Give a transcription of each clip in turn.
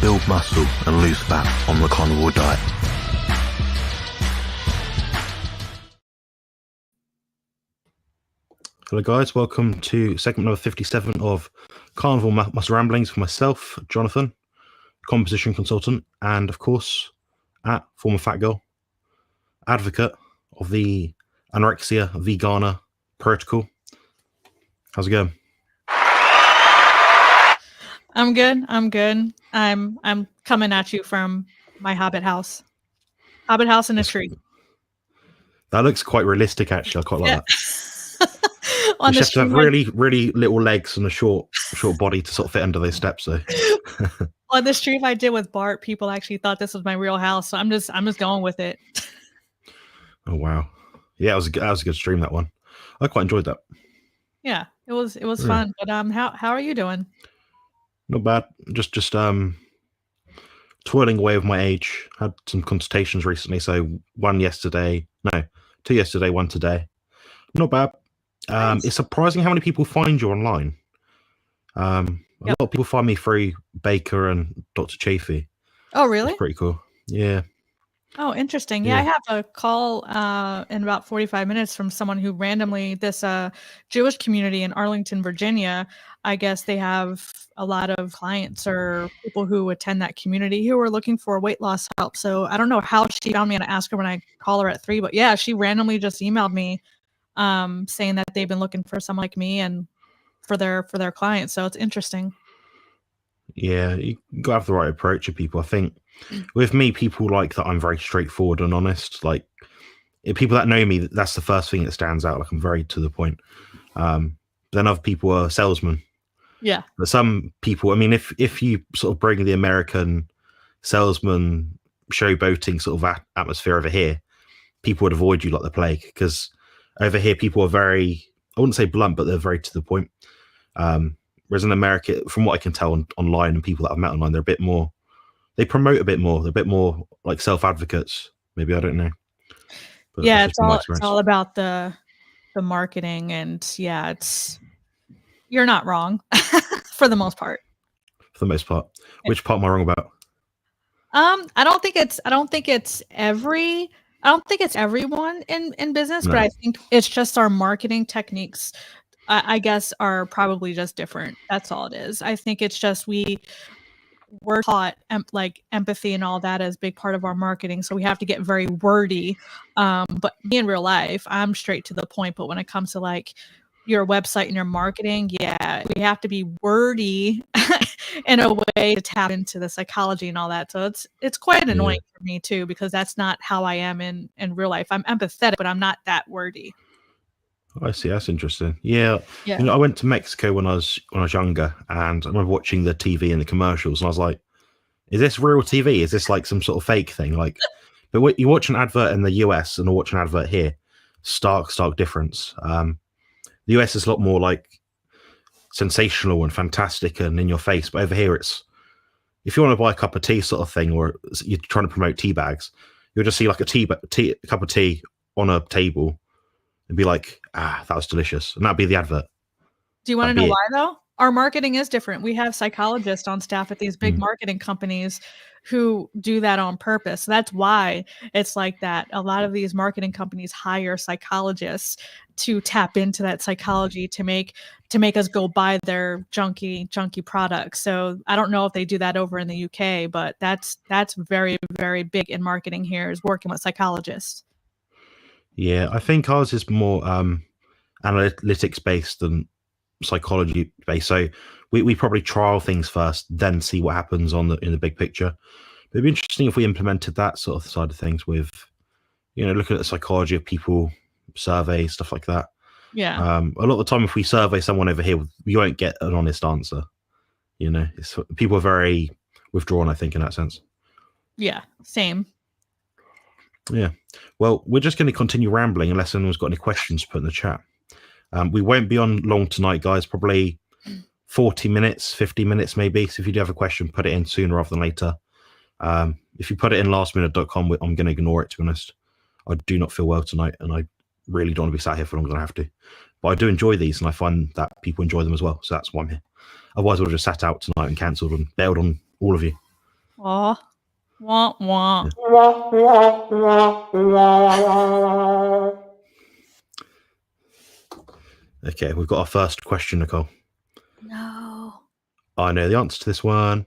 build muscle and lose fat on the carnivore diet. Hello guys, welcome to segment number 57 of Carnivore Muscle Ramblings for myself, Jonathan, composition consultant, and of course, former fat girl, advocate of the anorexia vegana protocol. How's it going? I'm good. I'm coming at you from my hobbit house in a tree. That looks quite realistic, actually. I quite like that. On you the have to have really, really little legs and a short body to sort of fit under those steps. So on the stream I did with Bart, people actually thought this was my real house. So I'm just going with it. Oh wow, yeah, that was a good stream, that one. I quite enjoyed that. Yeah, it was fun. But how are you doing? Not bad. Just twirling away with my age. Had some consultations recently, so two yesterday, one today. Not bad. Nice. It's surprising how many people find you online. A lot of people find me through Baker and Dr. Chafee. Oh, really? It's pretty cool. Yeah. Oh, interesting. Yeah, I have a call in about 45 minutes from someone who randomly, this Jewish community in Arlington, Virginia, I guess they have a lot of clients or people who attend that community who are looking for weight loss help. So I don't know how she found me, and I asked her when I call her at 3, but yeah, she randomly just emailed me saying that they've been looking for someone like me and for their clients. So it's interesting. Yeah, you got to have the right approach to people. I think with me, people like that I'm very straightforward and honest. Like, people that know me, that's the first thing that stands out. Like, I'm very to the point. Then other people are salesmen. Yeah. But some people, I mean, if you sort of bring the American salesman showboating sort of atmosphere over here, people would avoid you like the plague, because over here people are very, I wouldn't say blunt, but they're very to the point. Whereas in America, from what I can tell online and people that I've met online, they're a bit more, they promote a bit more. They're a bit more like self-advocates. Maybe, I don't know. But yeah, it's all about the marketing, and yeah, you're not wrong for the most part. For the most part. Which part am I wrong about? I don't think it's everyone in business, but I think it's just our marketing techniques, I guess, are probably just different. That's all it is. I think it's just we're taught like empathy and all that as a big part of our marketing, so we have to get very wordy. But me in real life, I'm straight to the point. But when it comes to like your website and your marketing, yeah, we have to be wordy in a way to tap into the psychology and all that. So it's quite annoying for me too, because that's not how I am in real life. I'm empathetic, but I'm not that wordy. I see. That's interesting. Yeah. You know, I went to Mexico when I was younger, and I remember watching the TV and the commercials, and I was like, "Is this real TV? Is this like some sort of fake thing?" Like, but what you watch an advert in the US and watch an advert here, stark difference. The US is a lot more like sensational and fantastic and in your face, but over here it's, if you want to buy a cup of tea sort of thing, or you're trying to promote tea bags, you'll just see like a cup of tea on a table and be like, that was delicious, and that'd be the advert. Do you want to know why though? Our marketing is different. We have psychologists on staff at these big marketing companies who do that on purpose. So that's why it's like that. A lot of these marketing companies hire psychologists to tap into that psychology to make us go buy their junky products. So I don't know if they do that over in the UK, but that's very, very big in marketing here, is working with psychologists. Yeah, I think ours is more analytics based than psychology based. So we probably trial things first, then see what happens in the big picture. But it'd be interesting if we implemented that sort of side of things with, looking at the psychology of people, surveys, stuff like that. Yeah. A lot of the time, if we survey someone over here, we won't get an honest answer. People are very withdrawn, I think, in that sense. Yeah, same. Yeah. Well, we're just going to continue rambling unless anyone's got any questions to put in the chat. We won't be on long tonight, guys. Probably 40 minutes, 50 minutes maybe. So if you do have a question, put it in sooner rather than later. If you put it in lastminute.com, I'm going to ignore it, to be honest. I do not feel well tonight, and I really don't want to be sat here for longer than I have to. But I do enjoy these, and I find that people enjoy them as well. So that's why I'm here. Otherwise, I would have just sat out tonight and cancelled and bailed on all of you. Aw. Wah, wah. Okay, we've got our first question, Nicole. No. I know the answer to this one.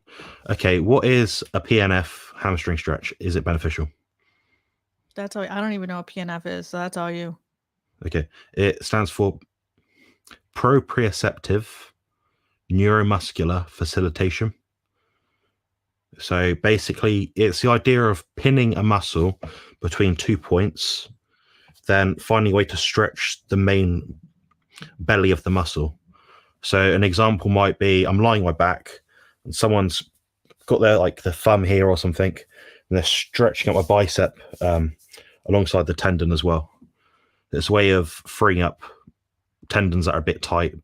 Okay, what is a PNF hamstring stretch? Is it beneficial? That's all. I don't even know what PNF is, so that's all you. Okay, it stands for proprioceptive neuromuscular facilitation. So basically, it's the idea of pinning a muscle between 2 points, then finding a way to stretch the main belly of the muscle. So an example might be I'm lying on my back and someone's got their like the thumb here or something, and they're stretching up my bicep alongside the tendon as well. It's a way of freeing up tendons that are a bit tight.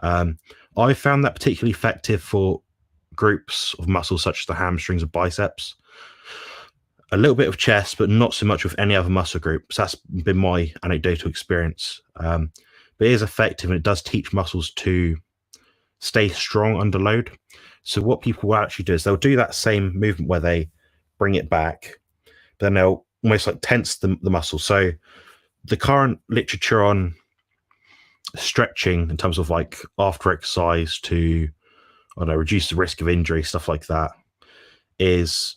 I found that particularly effective for groups of muscles such as the hamstrings and biceps. A little bit of chest, but not so much with any other muscle group. So that's been my anecdotal experience. But it is effective, and it does teach muscles to stay strong under load. So what people will actually do is they'll do that same movement where they bring it back, then they'll almost like tense the muscle. So the current literature on stretching in terms of like after exercise to, I don't know, reduce the risk of injury, stuff like that, is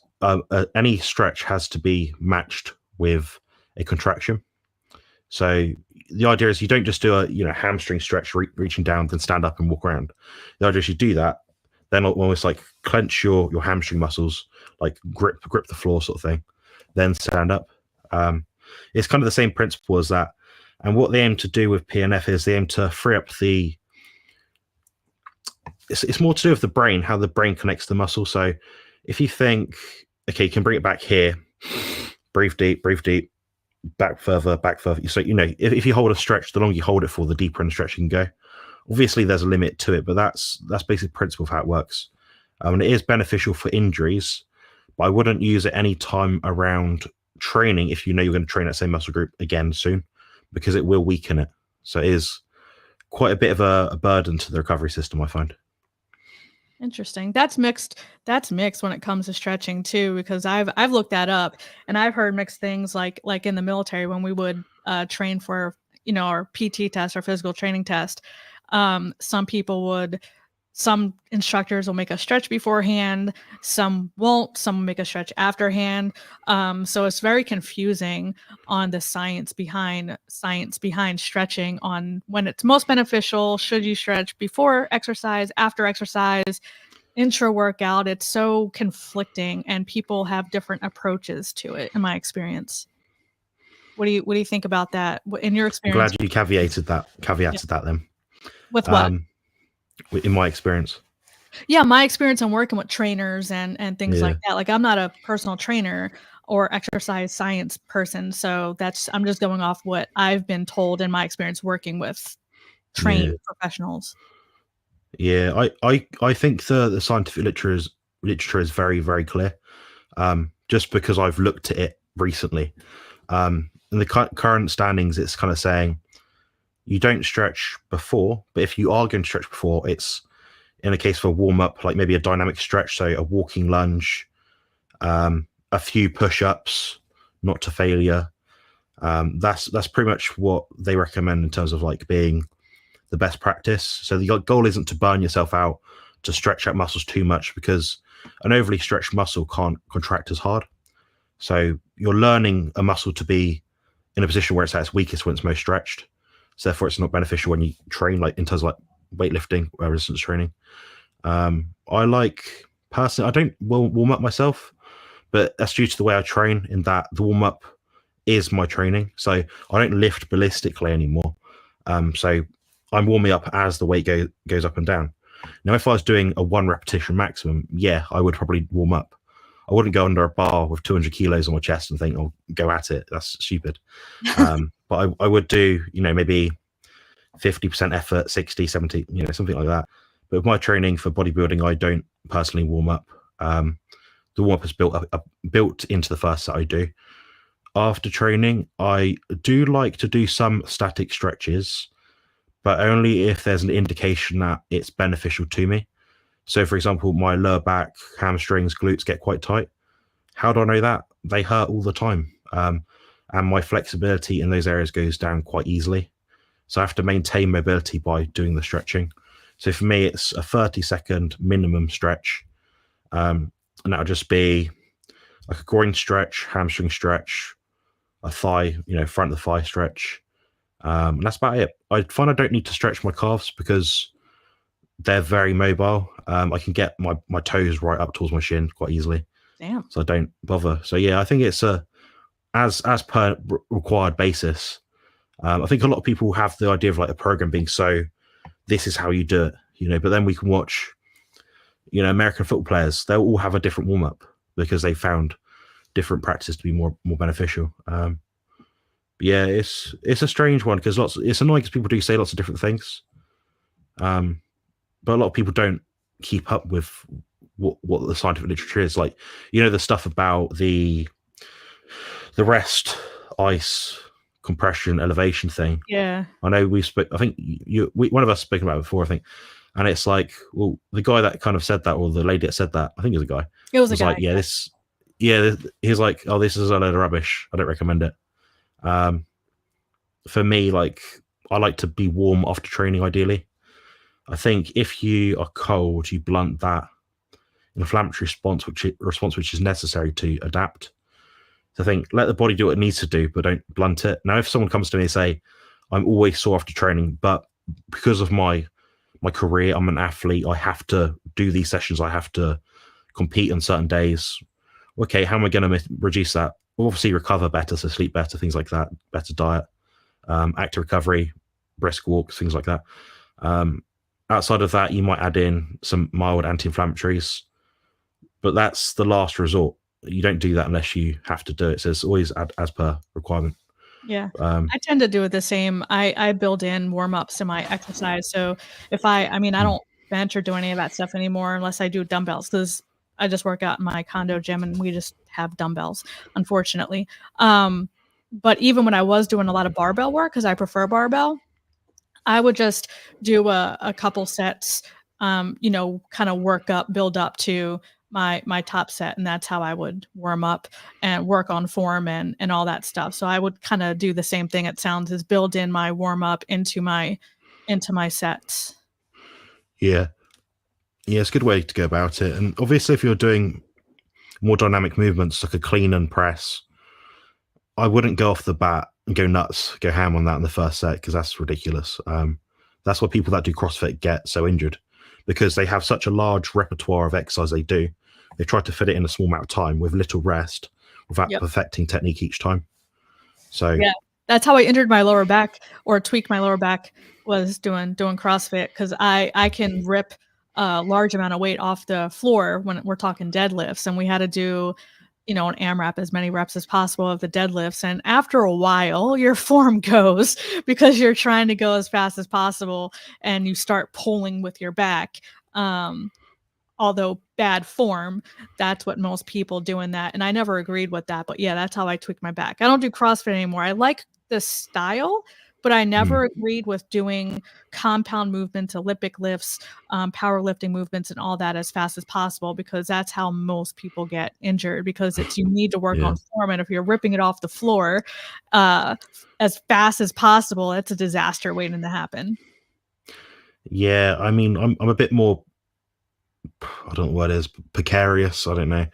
any stretch has to be matched with a contraction. So the idea is you don't just do a hamstring stretch, reaching down, then stand up and walk around. The idea is you do that, then almost like clench your hamstring muscles, like grip the floor sort of thing, then stand up. It's kind of the same principle as that. And what they aim to do with PNF is they aim to free up it's more to do with the brain, how the brain connects the muscle. So if you think, okay, you can bring it back here, breathe deep, back further. So, if you hold a stretch, the longer you hold it for, the deeper in the stretch you can go. Obviously, there's a limit to it, but that's basically the principle of how it works. And it is beneficial for injuries, but I wouldn't use it any time around training if you know you're going to train that same muscle group again soon, because it will weaken it. So it is quite a bit of a burden to the recovery system, I find. Interesting. That's mixed when it comes to stretching too, because I've looked that up and I've heard mixed things like in the military when we would train for our PT test or physical training test. Some instructors will make a stretch beforehand, some won't, some will make a stretch afterhand. So it's very confusing on the science behind stretching, on when it's most beneficial. Should you stretch before exercise, after exercise, intra workout? It's so conflicting, and people have different approaches to it, in my experience. What do you think about that in your experience? I'm glad you caveated that then. With what? In my experience. Yeah, my experience on working with trainers and things like that. Like, I'm not a personal trainer or exercise science person, so I'm just going off what I've been told in my experience working with trained professionals. Yeah, I think the scientific literature is very, very clear. Just because I've looked at it recently. In the current standings, it's kind of saying you don't stretch before, but if you are going to stretch before, it's in a case for a warm up, like maybe a dynamic stretch, so a walking lunge, a few push-ups, not to failure. That's pretty much what they recommend in terms of like being the best practice. So the goal isn't to burn yourself out, to stretch out muscles too much, because an overly stretched muscle can't contract as hard. So you're learning a muscle to be in a position where it's at its weakest when it's most stretched. So therefore, it's not beneficial when you train, like in terms of like weightlifting or resistance training. Personally, I don't warm up myself, but that's due to the way I train, in that the warm up is my training. So I don't lift ballistically anymore. So I'm warming up as the weight goes up and down. Now, if I was doing a 1 repetition maximum, I would probably warm up. I wouldn't go under a bar with 200 kilos on my chest and think, "Oh, go at it." That's stupid. But I would do, maybe 50% effort, 60, 70, something like that. But with my training for bodybuilding, I don't personally warm up. The warm up is built into the first set I do. After training, I do like to do some static stretches, but only if there's an indication that it's beneficial to me. So, for example, my lower back, hamstrings, glutes get quite tight. How do I know that? They hurt all the time. And my flexibility in those areas goes down quite easily. So I have to maintain mobility by doing the stretching. So for me, it's a 30-second minimum stretch. And that'll just be like a groin stretch, hamstring stretch, a thigh, front of the thigh stretch. And that's about it. I find I don't need to stretch my calves because they're very mobile. I can get my toes right up towards my shin quite easily. Damn. So I don't bother. So yeah, I think it's as per required basis. I think a lot of people have the idea of like a program being so, this is how you do it, but then we can watch, American football players, they'll all have a different warm up because they found different practices to be more beneficial. Yeah, it's a strange one because it's annoying because people do say lots of different things. But a lot of people don't keep up with what the scientific literature is. Like, the stuff about the rest, ice, compression, elevation thing. Yeah. I know I think one of us spoken about it before, I think. And it's like, well, the guy that kind of said that, or the lady that said that, I think it was a guy. It was a guy. Like, he's like, oh, this is a load of rubbish. I don't recommend it. For me, like, I like to be warm after training, ideally. I think if you are cold, you blunt that inflammatory response which is necessary to adapt. So I think let the body do what it needs to do, but don't blunt it. Now, if someone comes to me and say, I'm always sore after training, but because of my career, I'm an athlete, I have to do these sessions, I have to compete on certain days. Okay, how am I going to reduce that? Obviously, recover better, so sleep better, things like that, better diet, active recovery, brisk walks, things like that. Outside of that, you might add in some mild anti-inflammatories, but that's the last resort. You don't do that unless you have to do it. So it's always as per requirement. Yeah. I tend to do it the same. I build in warm-ups to my exercise. So if I don't bench or do any of that stuff anymore unless I do dumbbells, because I just work out in my condo gym and we just have dumbbells, unfortunately. But even when I was doing a lot of barbell work, because I prefer barbell, I would just do a couple sets, kind of build up to my top set, and that's how I would warm up and work on form and all that stuff. So I would kind of do the same thing. It sounds as build in my warm up into my sets. Yeah, it's a good way to go about it. And obviously, if you're doing more dynamic movements like a clean and press, I wouldn't go off the bat and go nuts, go ham on that in the first set because that's ridiculous. That's why people that do CrossFit get so injured, because they have such a large repertoire of exercise they do. They try to fit it in a small amount of time with little rest without perfecting technique each time. So yeah, that's how I injured my lower back or tweaked my lower back, was doing CrossFit, because I can rip a large amount of weight off the floor when we're talking deadlifts, and we had to do an AMRAP, as many reps as possible of the deadlifts. And after a while, your form goes because you're trying to go as fast as possible and you start pulling with your back. Although bad form, that's what most people do in that. And I never agreed with that. But yeah, that's how I tweak my back. I don't do CrossFit anymore. I like the style, but I never agreed with doing compound movements, Olympic lifts, powerlifting movements, and all that as fast as possible, because that's how most people get injured, because you need to work on form. And if you're ripping it off the floor as fast as possible, it's a disaster waiting to happen. Yeah, I mean, I'm a bit more, I don't know what it is, precarious. I don't know.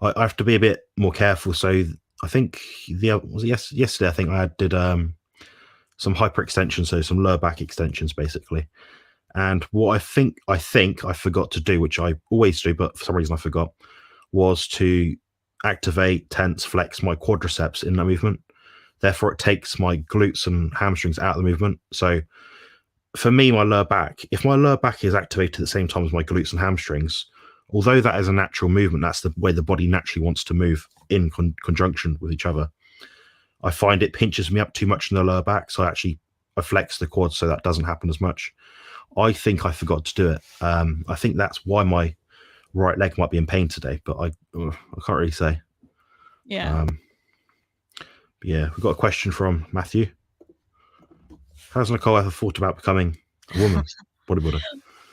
I have to be a bit more careful. So I think yesterday I think I did some hyperextension, so some lower back extensions basically. And what I think I forgot to do, which I always do, but for some reason I forgot, was to activate, tense, flex my quadriceps in that movement. Therefore, it takes my glutes and hamstrings out of the movement. So for me, my lower back, if my lower back is activated at the same time as my glutes and hamstrings, although that is a natural movement, that's the way the body naturally wants to move in conjunction with each other, I find it pinches me up too much in the lower back. So I flex the quads so that doesn't happen as much. I think I forgot to do it. I think that's why my right leg might be in pain today, but I can't really say. Yeah. Yeah, we've got a question from Matthew. Has Nicole ever thought about becoming a woman bodybuilder?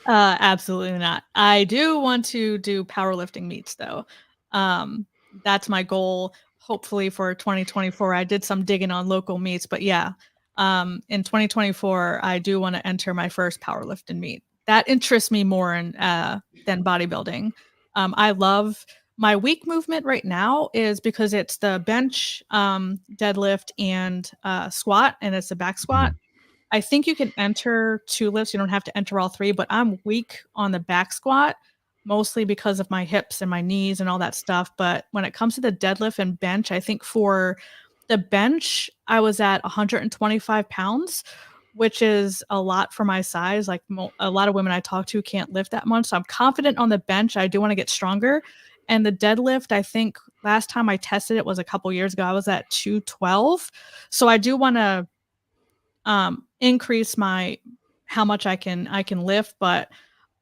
Absolutely not. I do want to do powerlifting meets though. That's my goal. Hopefully for 2024. I did some digging on local meets, but yeah, in 2024, I do want to enter my first powerlifting meet. That interests me more than bodybuilding. I love my weak movement right now is because it's the bench, deadlift, and squat, and it's a back squat. I think you can enter 2 lifts. You don't have to enter all 3, but I'm weak on the back squat, mostly because of my hips and my knees and all that stuff. But when it comes to the deadlift and bench, I think for the bench, I was at 125 pounds, which is a lot for my size. Like a lot of women I talk to can't lift that much. So I'm confident on the bench. I do want to get stronger. And the deadlift, I think last time I tested it was a couple years ago. I was at 212. So I do want to increase my how much I can lift, but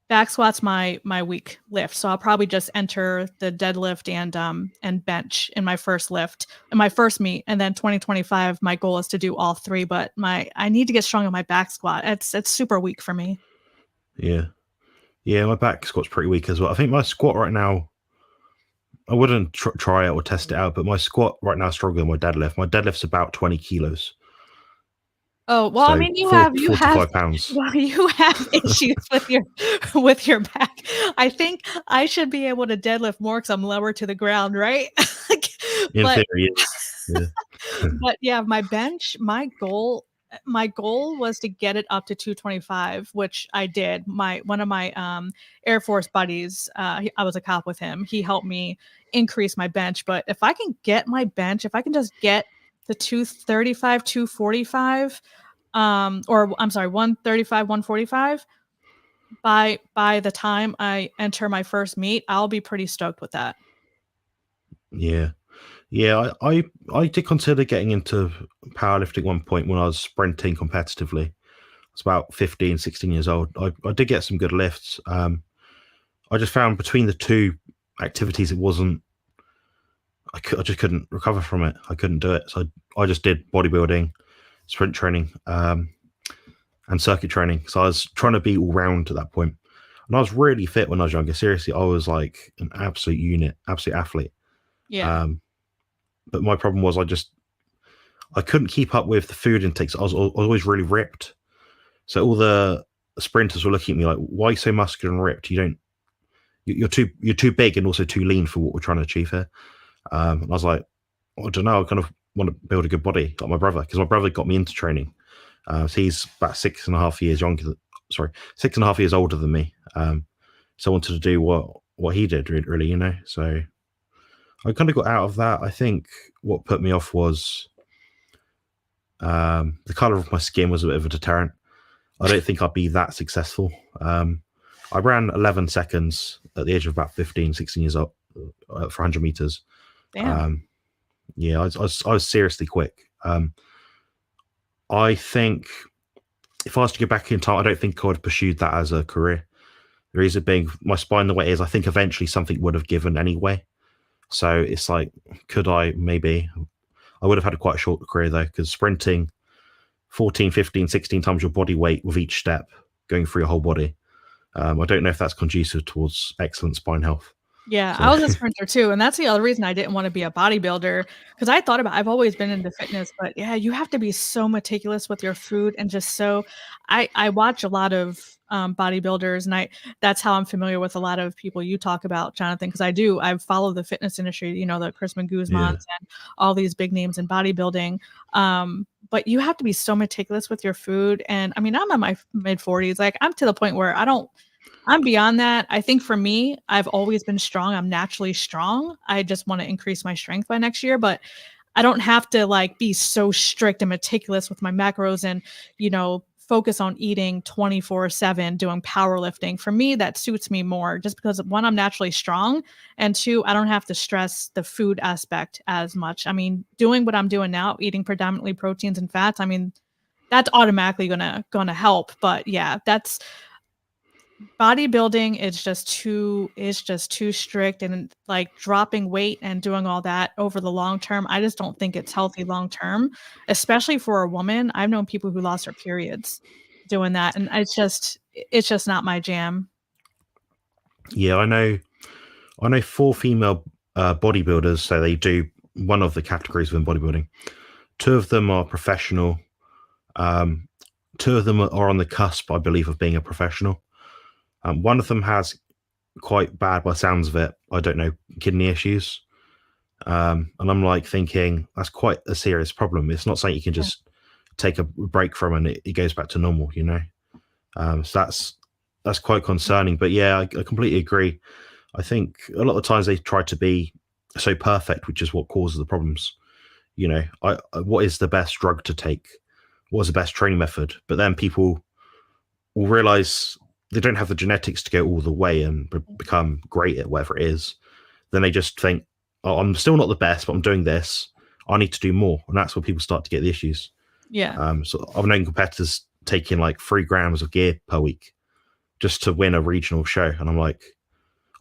back squat's my weak lift. So I'll probably just enter the deadlift and bench in my first lift, in my first meet, and then 2025 my goal is to do all 3, but I need to get strong on my back squat. It's super weak for me. Yeah. Yeah, my back squat's pretty weak as well. I think my squat right now, I wouldn't try it or test it out, but my squat right now is stronger than my deadlift. My deadlift's about 20 kilos. Oh, well, So I mean, you have 45 pounds. well, you have issues with your back. I think I should be able to deadlift more because I'm lower to the ground, right? In But theory, yes. Yeah. but yeah, my bench, my goal was to get it up to 225, which I did. One of my Air Force buddies, I was a cop with him. He helped me increase my bench. But if I can get my bench, if I can just get the 235, 245, or I'm sorry, 135, 145, by the time I enter my first meet, I'll be pretty stoked with that. Yeah. Yeah, I did consider getting into powerlifting at one point when I was sprinting competitively. I was about 15, 16 years old. I did get some good lifts. I just found between the two activities, it wasn't, I just couldn't recover from it. I couldn't do it. So I just did bodybuilding, sprint training, and circuit training. So I was trying to be all round at that point. And I was really fit when I was younger. Seriously, I was like an absolute unit, absolute athlete. Yeah. But my problem was I couldn't keep up with the food intakes. I was always really ripped. So all the sprinters were looking at me like, "Why are you so muscular and ripped? You're too big and also too lean for what we're trying to achieve here." And I was like, I don't know. I kind of want to build a good body like my brother, because my brother got me into training. So he's about 6.5 years younger. 6.5 years older than me. So I wanted to do what he did, really, you know. So I kind of got out of that. I think what put me off was the color of my skin was a bit of a deterrent. I don't think I'd be that successful. I ran 11 seconds at the age of about 15, 16 years old for 100 meters. Damn. Yeah, I was seriously quick. I think if I was to go back in time, I don't think I would have pursued that as a career. The reason being, my spine the way it is, I think eventually something would have given anyway. So it's like, could I? Maybe. I would have had quite a short career though, because sprinting 14, 15, 16 times your body weight with each step going through your whole body. I don't know if that's conducive towards excellent spine health. Yeah, I was a sprinter too, and that's the other reason I didn't want to be a bodybuilder, because I thought I've always been into fitness, but yeah, you have to be so meticulous with your food and just so I watch a lot of bodybuilders, and that's how I'm familiar with a lot of people you talk about, Jonathan, because I follow the fitness industry, you know, the Chrisman Guzmans and all these big names in bodybuilding. But you have to be so meticulous with your food, and I mean, I'm in my mid 40s, like I'm to the point where I'm beyond that. I think for me, I've always been strong. I'm naturally strong. I just want to increase my strength by next year, but I don't have to like be so strict and meticulous with my macros and, you know, focus on eating 24/7, doing powerlifting. For me, that suits me more just because one, I'm naturally strong, and two, I don't have to stress the food aspect as much. I mean, doing what I'm doing now, eating predominantly proteins and fats, I mean, that's automatically gonna help. But yeah, that's bodybuilding is just too strict, and like dropping weight and doing all that over the long term, I just don't think it's healthy long term, especially for a woman. I've known people who lost their periods doing that, and it's just not my jam. Yeah, I know 4 female bodybuilders, so they do one of the categories within bodybuilding. 2 of them are professional. 2 of them are on the cusp, I believe, of being a professional. One of them has quite bad, by the sounds of it, I don't know, kidney issues. And I'm like thinking that's quite a serious problem. It's not something you can just take a break from and it goes back to normal, you know. So that's quite concerning. But yeah, I completely agree. I think a lot of times they try to be so perfect, which is what causes the problems. You know, what is the best drug to take? What is the best training method? But then people will realize they don't have the genetics to go all the way and become great at whatever it is. Then they just think, oh, I'm still not the best, but I'm doing this. I need to do more. And that's where people start to get the issues. Yeah. So I've known competitors taking like 3 grams of gear per week just to win a regional show. And I'm like,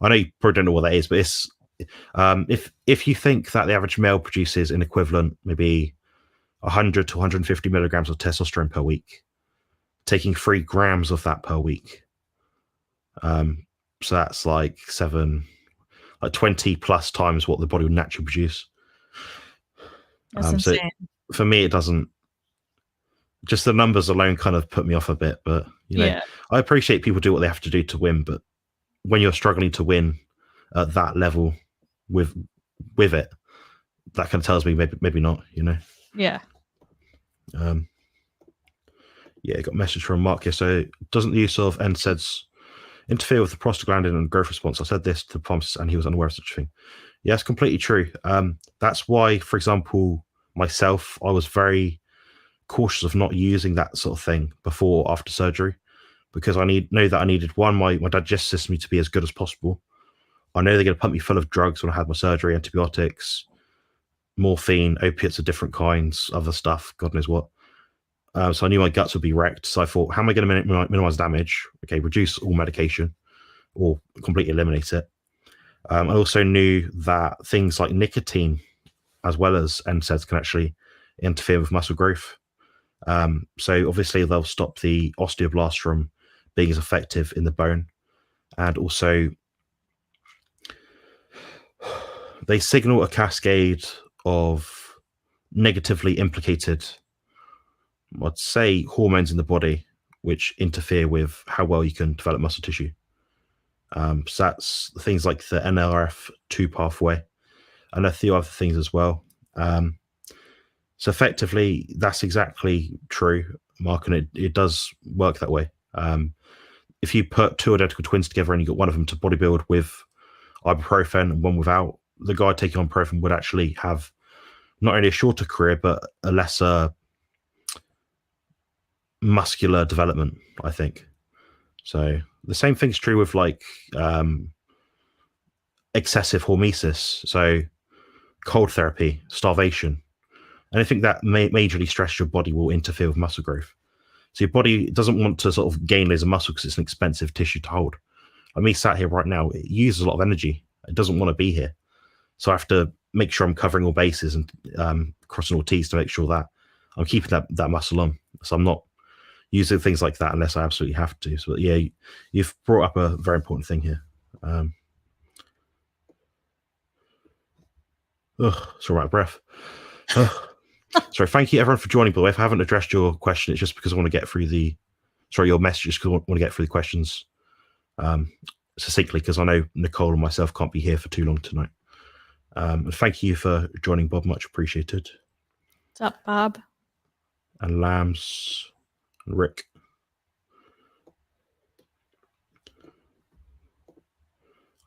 I know you probably don't know what that is, but it's if you think that the average male produces an equivalent, maybe 100 to 150 milligrams of testosterone per week, taking 3 grams of that per week. So that's like 20 plus times what the body would naturally produce. That's insane. So for me, it doesn't. Just the numbers alone kind of put me off a bit, but you know, I appreciate people do what they have to do to win, but when you're struggling to win at that level with it, that kind of tells me maybe not, you know. Yeah. Yeah, got a message from Mark here. So doesn't the use of NSAIDs interfere with the prostaglandin and growth response? I said this to the pharmacist and he was unaware of such a thing. Yeah, it's completely true. That's why, for example, myself, I was very cautious of not using that sort of thing before or after surgery, because I know that I needed my digestive system to be as good as possible. I know they're going to pump me full of drugs when I had my surgery, antibiotics, morphine, opiates of different kinds, other stuff, God knows what. So I knew my guts would be wrecked. So I thought, how am I going to minimize damage? Okay, reduce all medication or completely eliminate it. I also knew that things like nicotine, as well as NSAIDs, can actually interfere with muscle growth. So obviously they'll stop the osteoblasts from being as effective in the bone. And also they signal a cascade of negatively implicated, I'd say, hormones in the body, which interfere with how well you can develop muscle tissue. So that's things like the NLRF2 pathway and a few other things as well. So effectively, that's exactly true, Mark, and it does work that way. If you put 2 identical twins together and you got one of them to bodybuild with ibuprofen and one without, the guy taking on ibuprofen would actually have not only a shorter career, but a lesser muscular development, I think. So the same thing's true with like excessive hormesis, so cold therapy, starvation. Anything that majorly stress your body will interfere with muscle growth. So your body doesn't want to sort of gain loads of muscle because it's an expensive tissue to hold. Me sat here right now, it uses a lot of energy. It doesn't want to be here. So I have to make sure I'm covering all bases and crossing all T's to make sure that I'm keeping that muscle on. So I'm not using things like that unless I absolutely have to. So yeah, you've brought up a very important thing here. Sorry, out of breath. Sorry, thank you everyone for joining. By the way, if I haven't addressed your question, it's just because I want to get through your messages, because I want to get through the questions succinctly, because I know Nicole and myself can't be here for too long tonight. And thank you for joining, Bob. Much appreciated. What's up, Bob? And Lambs and Rick.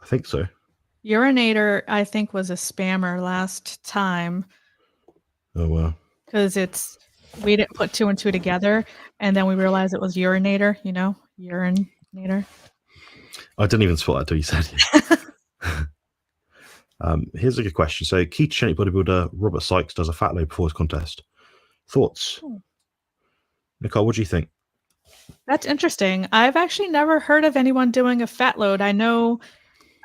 I think so. Urinator, I think, was a spammer last time. Oh, wow. Because we didn't put 2 and 2 together, and then we realized it was urinator, urinator. I didn't even spot that until you said it. Here's a good question. So, ketogenic bodybuilder Robert Sykes does a fat load before his contest. Thoughts? Nicole, what do you think? That's interesting. I've actually never heard of anyone doing a fat load. I know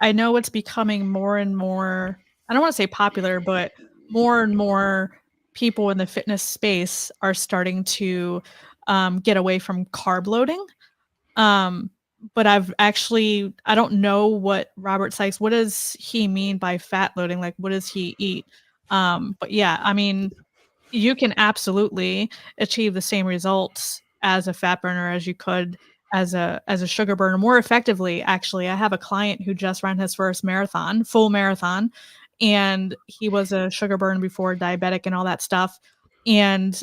it's becoming more and more, I don't want to say popular, but more and more people in the fitness space are starting to get away from carb loading. But I don't know what Robert Sykes, what does he mean by fat loading? Like, what does he eat? But yeah, I mean, you can absolutely achieve the same results as a fat burner as you could as a sugar burner more effectively. Actually, I have a client who just ran his first marathon, full marathon, and he was a sugar burner before, diabetic and all that stuff. And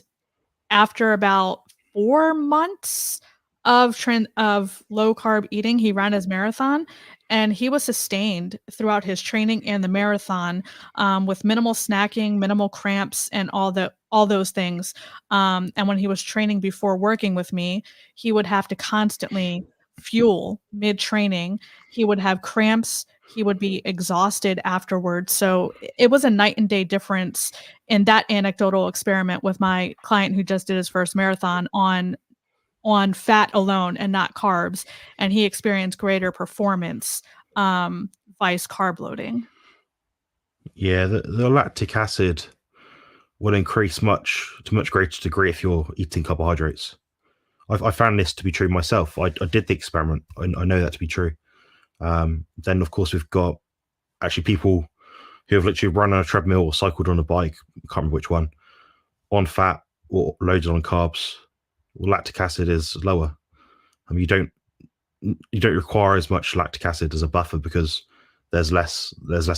after about 4 months of low carb eating, he ran his marathon, and he was sustained throughout his training and the marathon, with minimal snacking, minimal cramps, and all those things. And when he was training before working with me, he would have to constantly fuel mid-training. He would have cramps. He would be exhausted afterwards. So it was a night and day difference in that anecdotal experiment with my client who just did his first marathon on fat alone and not carbs, and he experienced greater performance vice carb loading. Yeah, the lactic acid will increase to much greater degree if you're eating carbohydrates. I found this to be true myself. I did the experiment. I know that to be true. Then, of course, we've got actually people who have literally run on a treadmill or cycled on a bike, I can't remember which one, on fat or loaded on carbs. Well, lactic acid is lower. I mean, you don't require as much lactic acid as a buffer because there's less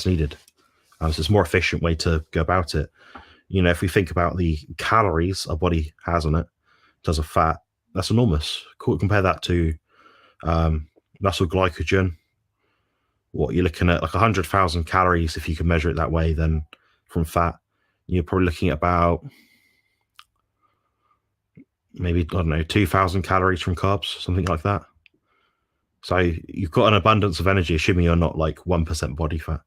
needed. So it's a more efficient way to go about it. If we think about the calories our body has on it in terms of fat, that's enormous. Compare that to muscle glycogen. What you're looking at, like 100,000 calories, if you can measure it that way, then from fat, you're probably looking at about maybe, I don't know, 2,000 calories from carbs, something like that. So you've got an abundance of energy, assuming you're not like 1% body fat.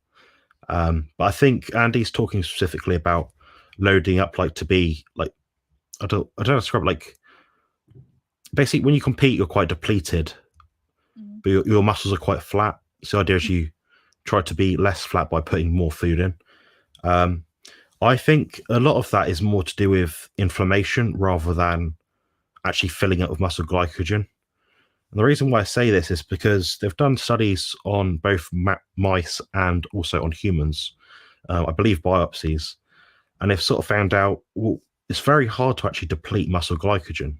But I think Andy's talking specifically about loading up, like to be like, I don't describe it, like basically when you compete, you're quite depleted, but your muscles are quite flat. So the idea is you try to be less flat by putting more food in. I think a lot of that is more to do with inflammation rather than actually filling up with muscle glycogen. And the reason why I say this is because they've done studies on both mice and also on humans, I believe biopsies, and they've sort of found out, well, it's very hard to actually deplete muscle glycogen.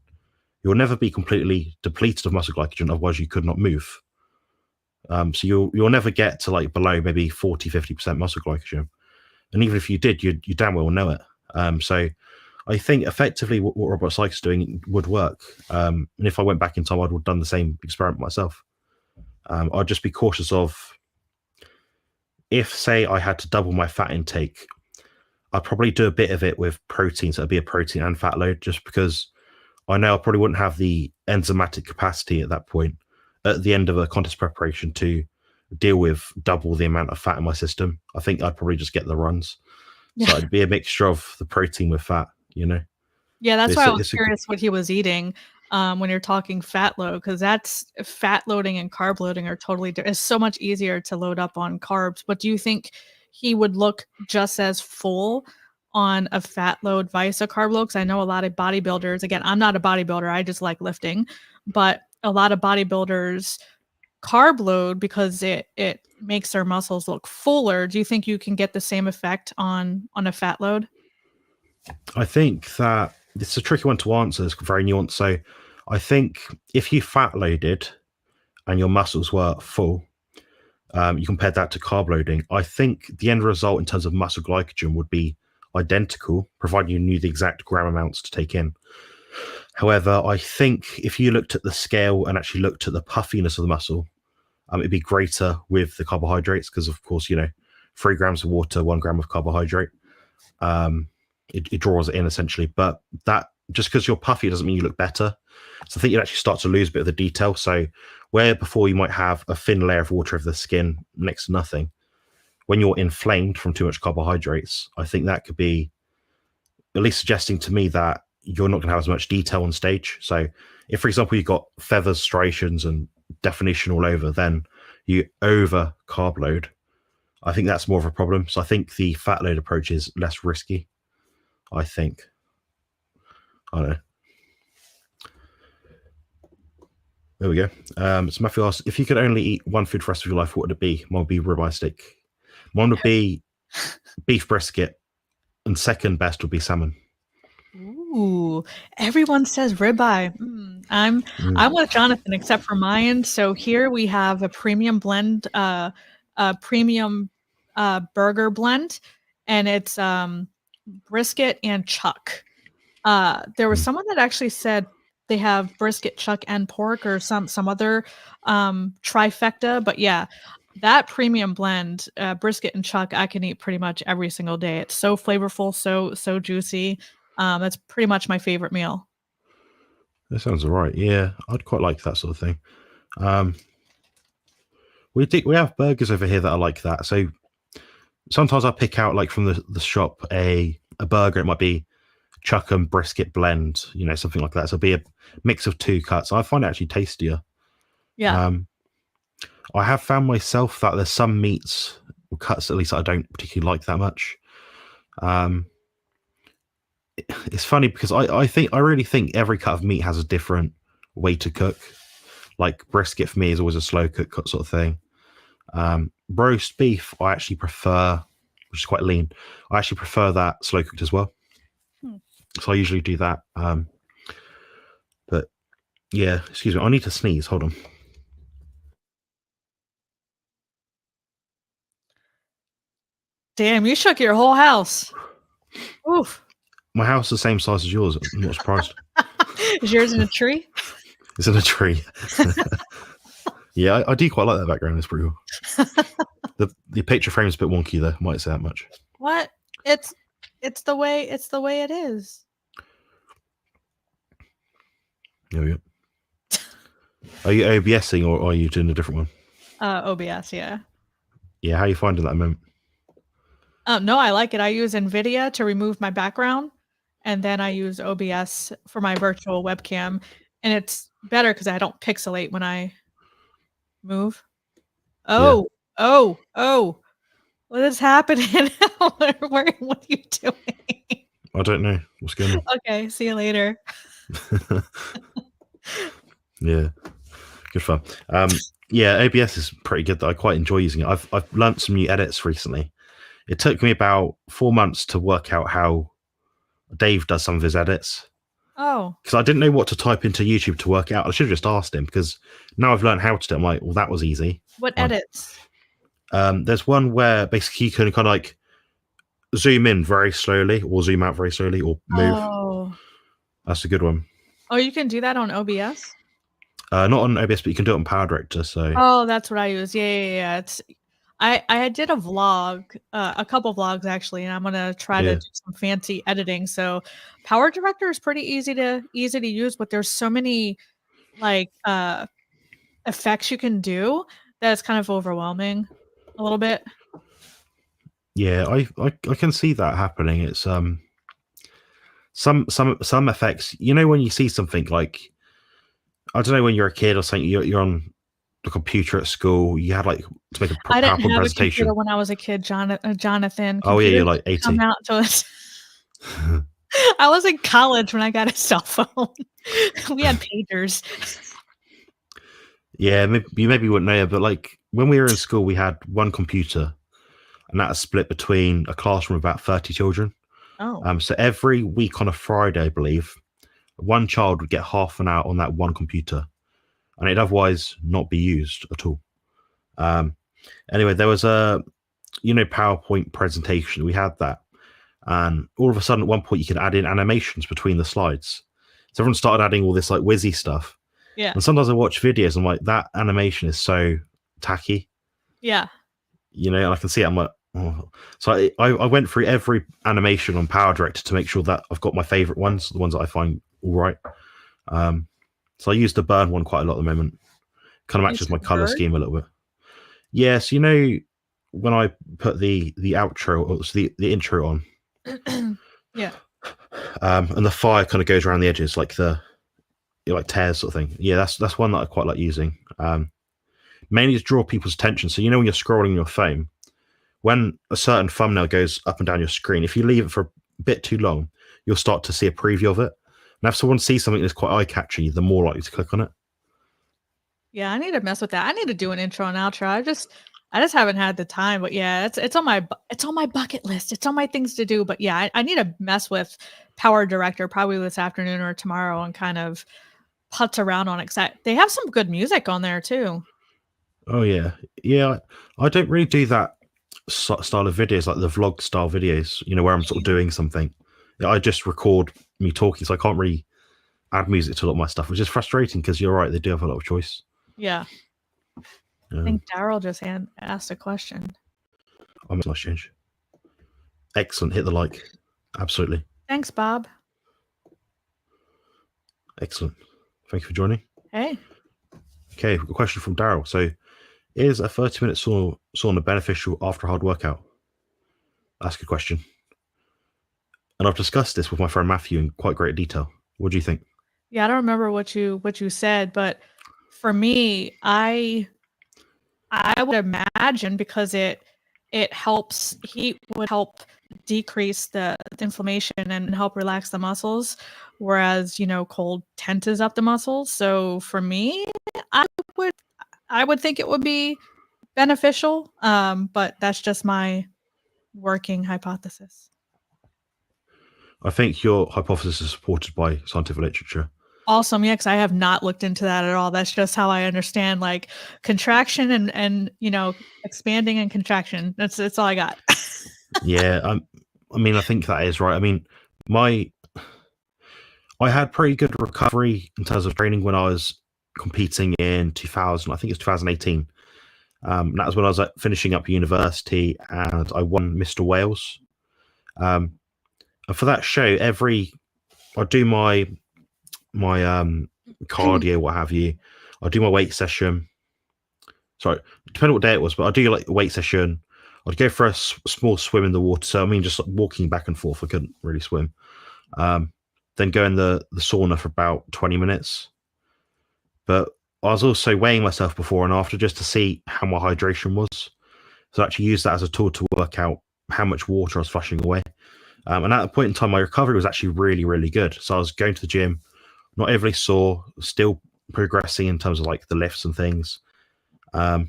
You'll never be completely depleted of muscle glycogen, otherwise you could not move. So you'll never get to like below maybe 40-50% muscle glycogen. And even if you did, you damn well know it. So I think effectively what Robert Sykes is doing would work. And if I went back in time, I would have done the same experiment myself. I'd just be cautious of, if, say, I had to double my fat intake, I'd probably do a bit of it with protein. So it'd be a protein and fat load, just because I know I probably wouldn't have the enzymatic capacity at that point, at the end of a contest preparation, to deal with double the amount of fat in my system. I think I'd probably just get the runs. Yeah. So it'd be a mixture of the protein with fat, Yeah, that's why I was curious what he was eating when you're talking fat load, because that's fat loading and carb loading are totally different. It's so much easier to load up on carbs. But do you think he would look just as full on a fat load vice a carb load? Because I know a lot of bodybuilders, again, I'm not a bodybuilder, I just like lifting, but a lot of bodybuilders carb load because it makes their muscles look fuller. Do you think you can get the same effect on a fat load? I think that it's a tricky one to answer. It's very nuanced. So I think if you fat loaded and your muscles were full, you compared that to carb loading, I think the end result in terms of muscle glycogen would be identical, provided you knew the exact gram amounts to take in. However, I think if you looked at the scale and actually looked at the puffiness of the muscle, it'd be greater with the carbohydrates because, of course, 3 grams of water, 1 gram of carbohydrate. It draws it in essentially, but that just because you're puffy doesn't mean you look better. So I think you'd actually start to lose a bit of the detail. So where before you might have a thin layer of water over the skin next to nothing, when you're inflamed from too much carbohydrates, I think that could be at least suggesting to me that you're not going to have as much detail on stage. So if, for example, you've got feathers, striations, and definition all over, then you over carb load. I think that's more of a problem. So I think the fat load approach is less risky. I think. I don't know. There we go. So Matthew asks, if you could only eat one food for the rest of your life, what would it be? Mine would be ribeye steak. Mine would be beef brisket, and second best would be salmon. Ooh, everyone says ribeye. I'm with Jonathan, except for mine. So here we have a premium blend, a premium burger blend, and it's brisket and chuck. There was someone that actually said they have brisket, chuck, and pork, or some other trifecta. But yeah, that premium blend, brisket and chuck, I can eat pretty much every single day. It's so flavorful, so juicy. That's pretty much my favorite meal. That sounds all right. Yeah, I'd quite like that sort of thing. We have burgers over here that are like that. So sometimes I pick out like from the shop a burger. It might be chuck and brisket blend, something like that. So it'll be a mix of two cuts. I find it actually tastier. Yeah. I have found myself that there's some meats or cuts at least that I don't particularly like that much. It's funny because I really think every cut of meat has a different way to cook. Like brisket for me is always a slow cook sort of thing. Roast beef I actually prefer, which is quite lean. I actually prefer that slow cooked as well. So I usually do that. But yeah, excuse me, I need to sneeze. Hold on. Damn, you shook your whole house. Oof. My house is the same size as yours. I'm not surprised. Is yours in a tree? It's in a tree. Yeah, I do quite like that background. It's pretty cool. The picture frame is a bit wonky though. Might say that much. What? It's the way it is. There we go. Are you OBSing or are you doing a different one? OBS, yeah. Yeah, how are you finding that moment? No, I like it. I use NVIDIA to remove my background, and then I use OBS for my virtual webcam, and it's better because I don't pixelate when I move. Oh, what is happening? What are you doing? I don't know. What's going on? Okay, see you later. Yeah, good fun. Yeah, OBS is pretty good. I quite enjoy using it. I've learnt some new edits recently. It took me about 4 months to work out how Dave does some of his edits. Oh, because I didn't know what to type into YouTube to work out. I should have just asked him because now I've learned how to do it. I'm like, well, that was easy. What edits? There's one where basically you can kind of like zoom in very slowly or zoom out very slowly or move. Oh, that's a good one. Oh, you can do that on OBS? Not on OBS, but you can do it on Power Director. So. Oh, that's what I use. Yeah. It's I did a vlog, a couple vlogs actually, and I'm gonna try to do some fancy editing. So Power Director is pretty easy to use, but there's so many like effects you can do that it's kind of overwhelming a little bit. Yeah, I can see that happening. It's some effects. When you see something like, I don't know, when you're a kid or something, you're on the computer at school, you had like to make a PowerPoint I didn't have presentation. a computer when I was a kid, Jonathan. Oh yeah, you're like 18. I was in college when I got a cell phone. We had pagers. Yeah, you maybe wouldn't know, but like when we were in school, we had one computer, and that was split between a classroom of about 30 children. Oh. So every week on a Friday, I believe, one child would get half an hour on that one computer, and it'd otherwise not be used at all. Anyway, there was a PowerPoint presentation. We had that, and all of a sudden, at one point, you could add in animations between the slides. So everyone started adding all this like whizzy stuff. Yeah. And sometimes I watch videos, and I'm like, that animation is so tacky. Yeah. And I can see it. I'm like, oh. So I went through every animation on Power Director to make sure that I've got my favorite ones, the ones that I find all right. So I use the burn one quite a lot at the moment. Kind of matches my color scheme a little bit. Yes, when I put the outro, or the intro on. Yeah. And the fire kind of goes around the edges, like tears sort of thing. Yeah, that's one that I quite like using. Mainly to draw people's attention. So when you're scrolling your phone, when a certain thumbnail goes up and down your screen, if you leave it for a bit too long, you'll start to see a preview of it. And if someone sees something that's quite eye-catchy, they're more likely to click on it. Yeah, I need to mess with that. I need to do an intro and outro. I just haven't had the time, but yeah, it's on my bucket list. It's on my things to do. But yeah, I need to mess with Power Director probably this afternoon or tomorrow and kind of putz around on it. They have some good music on there too. Oh yeah, yeah. I don't really do that style of videos, like the vlog style videos. You know, where I'm sort of doing something. I just record me talking, so I can't really add music to a lot of my stuff, which is frustrating because you're right, they do have a lot of choice. Yeah. I think Daryl just asked a question. I'm nice change. Excellent. Hit the like. Absolutely. Thanks, Bob. Excellent. Thank you for joining. Hey. Okay, a question from Daryl. So, is a 30-minute sauna beneficial after a hard workout? That's a good question. And I've discussed this with my friend Matthew in quite great detail. What do you think? Yeah, I don't remember what you said, but for me, I would imagine because it helps, heat would help decrease the inflammation and help relax the muscles, whereas cold tenses up the muscles. So for me, I would think it would be beneficial, but that's just my working hypothesis. I think your hypothesis is supported by scientific literature. Awesome. Yeah, because I have not looked into that at all. That's just how I understand like contraction and expanding and contraction. That's all I got. Yeah, I mean, I think that is right. I mean, I had pretty good recovery in terms of training when I was competing in 2000. I think it's 2018. That was when I was finishing up university, and I won Mr. Wales. And for that show, I do my cardio, what have you. I do my weight session. Sorry, depending on what day it was, but I do like a weight session. I'd go for a small swim in the water. So I mean, just walking back and forth. I couldn't really swim. Then go in the sauna for about 20 minutes. But I was also weighing myself before and after just to see how my hydration was. So I actually used that as a tool to work out how much water I was flushing away. And at that point in time, my recovery was actually really, really good. So I was going to the gym, not overly sore, still progressing in terms of like the lifts and things. But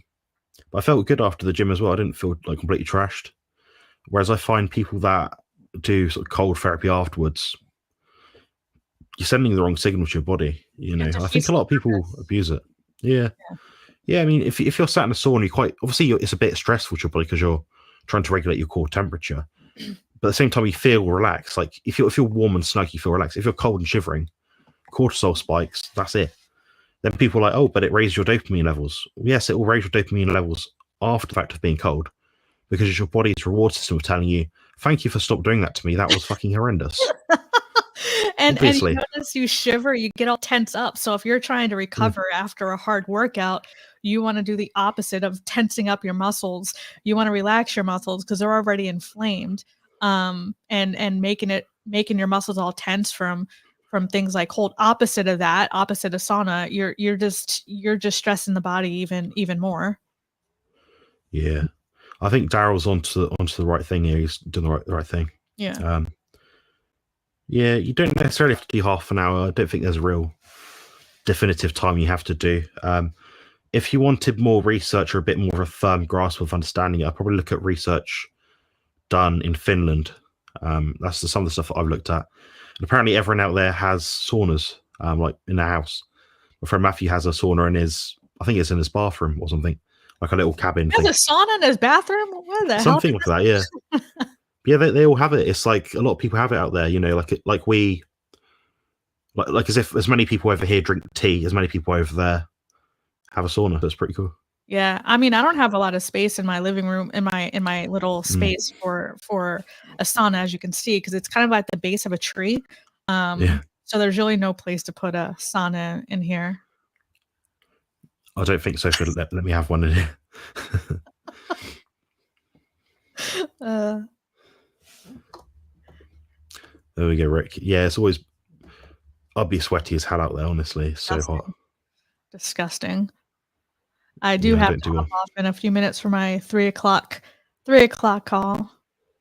I felt good after the gym as well. I didn't feel like completely trashed. Whereas I find people that do sort of cold therapy afterwards, you're sending the wrong signal to your body. I think a lot of people abuse it. Yeah. I mean, if you're sat in a sauna, it's a bit stressful to your body because you're trying to regulate your core temperature. But at the same time, you feel relaxed. Like if you're warm and snug, you feel relaxed. If you're cold and shivering, cortisol spikes. That's it. Then people are like, oh, but it raised your dopamine levels. Yes, it will raise your dopamine levels after the fact of being cold, because it's your body's reward system of telling you, thank you for stop doing that to me. That was fucking horrendous. and you notice you shiver, you get all tense up. So if you're trying to recover after a hard workout, you want to do the opposite of tensing up your muscles. You want to relax your muscles because they're already inflamed. And making your muscles all tense from things like cold. Opposite of sauna, you're just stressing the body even more. Yeah, I think Daryl's onto the right thing here. He's doing the right thing. Yeah. Yeah, you don't necessarily have to do half an hour. I don't think there's a real definitive time you have to do. If you wanted more research or a bit more of a firm grasp of understanding, I'd probably look at research done in Finland. That's some of the stuff that I've looked at. And apparently everyone out there has saunas, like in their house. My friend Matthew has a sauna I think it's in his bathroom or something, like a little cabin. He has a sauna in his bathroom? What the something like that, yeah. Yeah, they all have it. It's like a lot of people have it out there, like as if as many people over here drink tea, as many people over there have a sauna. That's pretty cool. Yeah, I mean, I don't have a lot of space in my living room, in my little space for a sauna, as you can see, because it's kind of like the base of a tree. So there's really no place to put a sauna in here. I don't think so. Let me have one in here. There we go, Rick. Yeah, it's always. I'll be sweaty as hell out there. Honestly, it's so hot. Disgusting. I do have to hop off in a few minutes for my 3:00 call.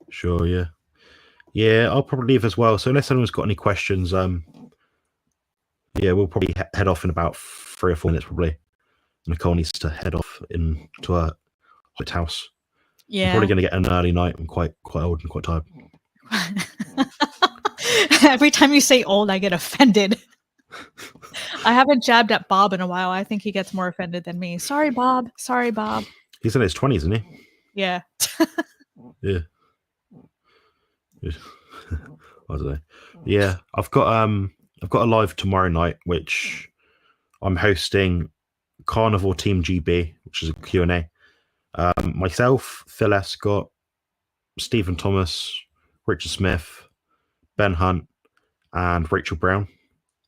Sure, yeah. I'll probably leave as well. So unless anyone's got any questions, we'll probably head off in about 3 or 4 minutes, probably. Nicole needs to head off into her White House. Yeah. I'm probably going to get an early night. I'm quite old and quite tired. Every time you say old, I get offended. I haven't jabbed at Bob in a while. I think he gets more offended than me. Sorry, Bob. Sorry, Bob. He's in his 20s, isn't he? Yeah. Yeah. I don't know. Yeah, I've got a live tomorrow night, which I'm hosting Carnivore Team GB, which is a Q&A. Myself, Phil Escott, Stephen Thomas, Richard Smith, Ben Hunt, and Rachel Brown.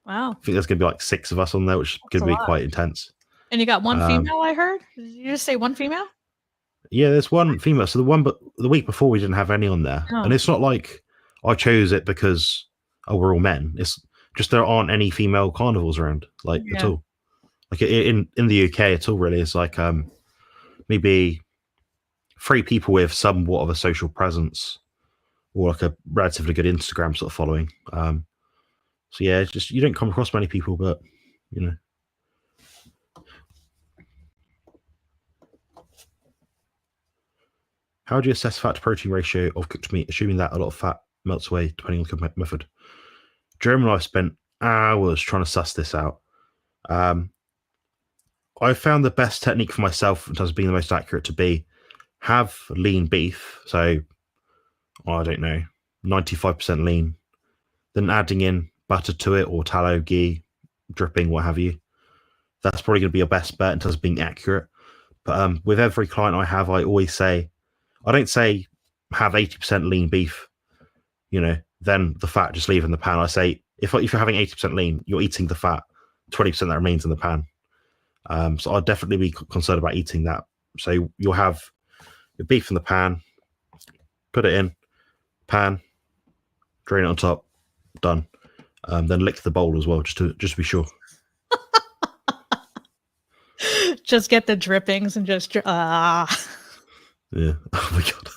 Wow. I think there's going to be like 6 of us on there, which is going to be quite intense. And you got one female, I heard? Did you just say one female? Yeah, there's one female. So the week before we didn't have any on there. Oh. And it's not like I chose it because we're all men. It's just there aren't any female carnivores around, at all. Like in the UK at all, really. It's like maybe 3 people with somewhat of a social presence or like a relatively good Instagram sort of following. So yeah, it's just you don't come across many people, but you know. How do you assess fat to protein ratio of cooked meat, assuming that a lot of fat melts away depending on the cooking method? Jeremy and I spent hours trying to suss this out. I found the best technique for myself in terms of being the most accurate to be have lean beef, so I don't know, 95% lean, then adding in butter to it or tallow, ghee, dripping, what have you. That's probably going to be your best bet in terms of being accurate. But with every client I have, I always say, I don't say have 80% lean beef, then the fat just leave in the pan. I say if you're having 80% lean, you're eating the fat, 20% that remains in the pan. So I'd definitely be concerned about eating that. So you'll have your beef in the pan, put it in, pan, drain it on top, done. Then lick the bowl as well, just to be sure. Just get the drippings and just Yeah. Oh my god.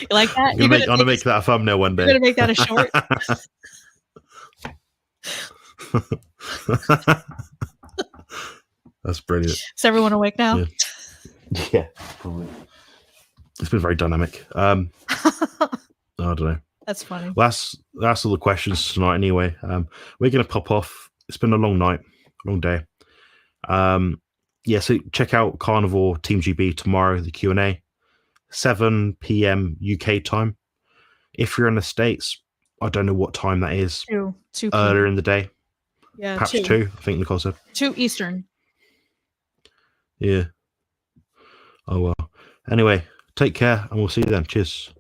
You like that? I'm gonna make that a thumbnail one day. You're gonna make that a short. That's brilliant. Is everyone awake now? Yeah, probably. It's been very dynamic. I don't know. That's funny. Well, that's all the questions tonight anyway. We're going to pop off. It's been a long night, long day. So check out Carnivore Team GB tomorrow, the Q&A, 7 p.m. UK time. If you're in the States, I don't know what time that is. 2 earlier in the day. Yeah, perhaps 2, I think Nicole said. 2 Eastern. Yeah. Oh, well. Anyway, take care, and we'll see you then. Cheers.